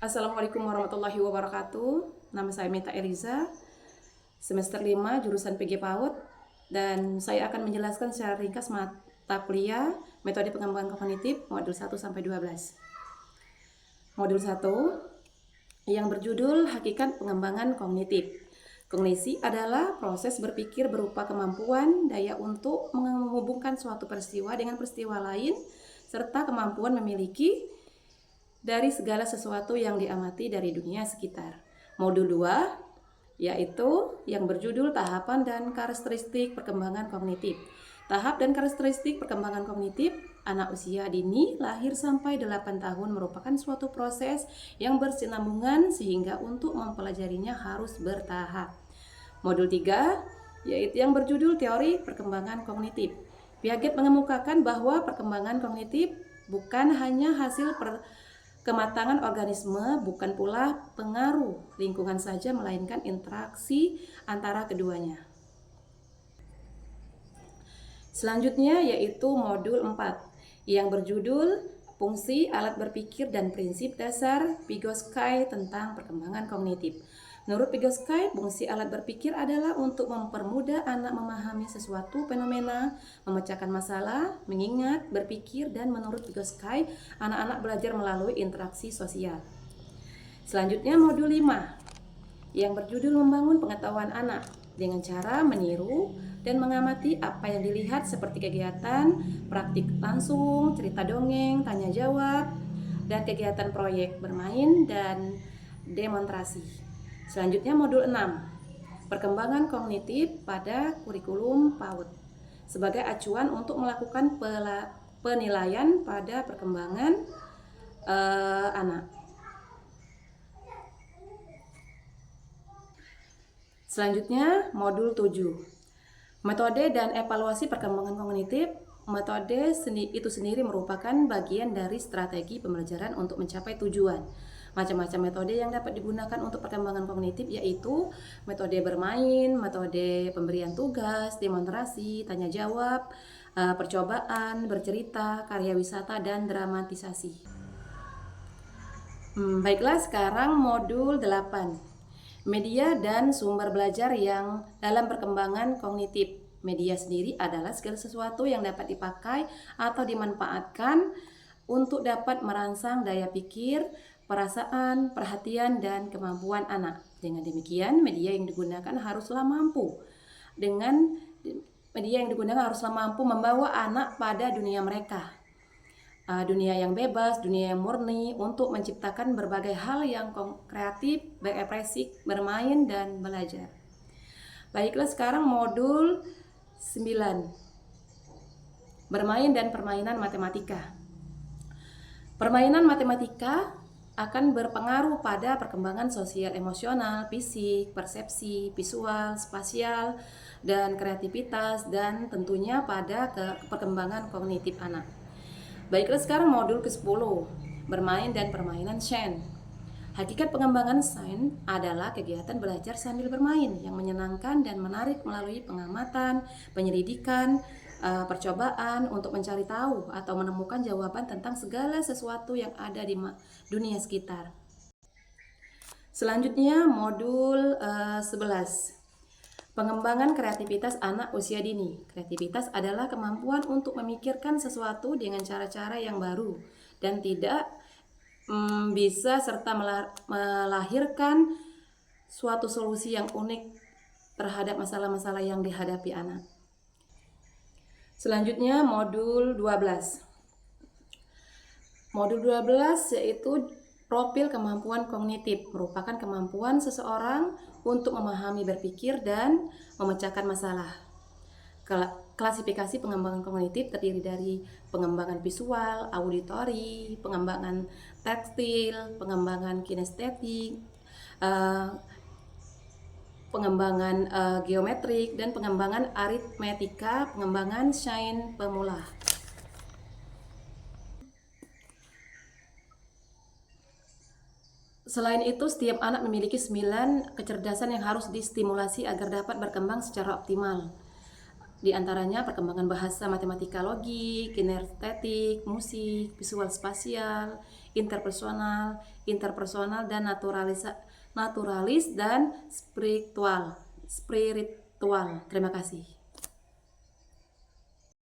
Assalamualaikum warahmatullahi wabarakatuh. Nama saya Meta Eliza, semester 5 jurusan PG PAUD, dan saya akan menjelaskan secara ringkas mata kuliah Metode Pengembangan Kognitif modul 1 sampai 12. Modul 1 yang berjudul Hakikat Pengembangan Kognitif. Kognisi adalah proses berpikir berupa kemampuan daya untuk menghubungkan suatu peristiwa dengan peristiwa lain serta kemampuan memiliki dari segala sesuatu yang diamati dari dunia sekitar. Modul 2 yaitu yang berjudul Tahapan dan Karakteristik Perkembangan Kognitif. Tahap dan karakteristik perkembangan kognitif anak usia dini lahir sampai 8 tahun merupakan suatu proses yang bersinambungan sehingga untuk mempelajarinya harus bertahap. Modul 3 yaitu yang berjudul Teori Perkembangan Kognitif. Piaget mengemukakan bahwa perkembangan kognitif bukan hanya hasil kematangan organisme, bukan pula pengaruh lingkungan saja, melainkan interaksi antara keduanya. Selanjutnya yaitu modul 4 yang berjudul Fungsi Alat Berpikir dan Prinsip Dasar Vygotsky tentang Perkembangan Kognitif. Menurut Vygotsky, fungsi alat berpikir adalah untuk mempermudah anak memahami sesuatu fenomena, memecahkan masalah, mengingat, berpikir, dan menurut Vygotsky, anak-anak belajar melalui interaksi sosial. Selanjutnya modul 5 yang berjudul Membangun Pengetahuan Anak dengan cara meniru dan mengamati apa yang dilihat seperti kegiatan, praktik langsung, cerita dongeng, tanya jawab, dan kegiatan proyek bermain dan demonstrasi. Selanjutnya modul 6 Perkembangan Kognitif pada Kurikulum PAUD sebagai acuan untuk melakukan penilaian pada perkembangan anak. Selanjutnya modul 7 Metode dan evaluasi perkembangan kognitif. Metode itu sendiri merupakan bagian dari strategi pembelajaran untuk mencapai tujuan. Macam-macam metode yang dapat digunakan untuk perkembangan kognitif yaitu metode bermain, metode pemberian tugas, demonstrasi, tanya jawab, percobaan, bercerita, karya wisata, dan dramatisasi. Baiklah, sekarang modul 8. Media dan sumber belajar yang dalam perkembangan kognitif. Media sendiri adalah segala sesuatu yang dapat dipakai atau dimanfaatkan untuk dapat merangsang daya pikir, perasaan, perhatian, dan kemampuan anak. Dengan demikian, media yang digunakan haruslah mampu membawa anak pada dunia mereka. Dunia yang bebas, dunia yang murni, untuk menciptakan berbagai hal yang kreatif, berekspresi, bermain, dan belajar. Baiklah, sekarang modul 9. Bermain dan permainan matematika. Permainan matematika akan berpengaruh pada perkembangan sosial, emosional, fisik, persepsi, visual, spasial, dan kreativitas, dan tentunya pada perkembangan kognitif anak. Baiklah, sekarang modul ke-10, bermain dan permainan Shen. Hakikat pengembangan Shen adalah kegiatan belajar sambil bermain yang menyenangkan dan menarik melalui pengamatan, penyelidikan, percobaan untuk mencari tahu atau menemukan jawaban tentang segala sesuatu yang ada di dunia sekitar. Selanjutnya modul 11. Pengembangan kreativitas anak usia dini. Kreativitas adalah kemampuan untuk memikirkan sesuatu dengan cara-cara yang baru dan tidak bisa serta melahirkan suatu solusi yang unik terhadap masalah-masalah yang dihadapi anak. Selanjutnya modul 12. Modul 12 yaitu profil kemampuan kognitif, merupakan kemampuan seseorang untuk memahami, berpikir, dan memecahkan masalah. Klasifikasi pengembangan kognitif terdiri dari pengembangan visual, auditori, pengembangan tekstil, pengembangan kinestetik, pengembangan geometrik, dan pengembangan aritmetika, pengembangan sains pemula. Selain itu, setiap anak memiliki 9 kecerdasan yang harus distimulasi agar dapat berkembang secara optimal. Di antaranya perkembangan bahasa, matematika, logik, kinestetik, musik, visual spasial, interpersonal, interpersonal dan naturalis dan spiritual. Terima kasih.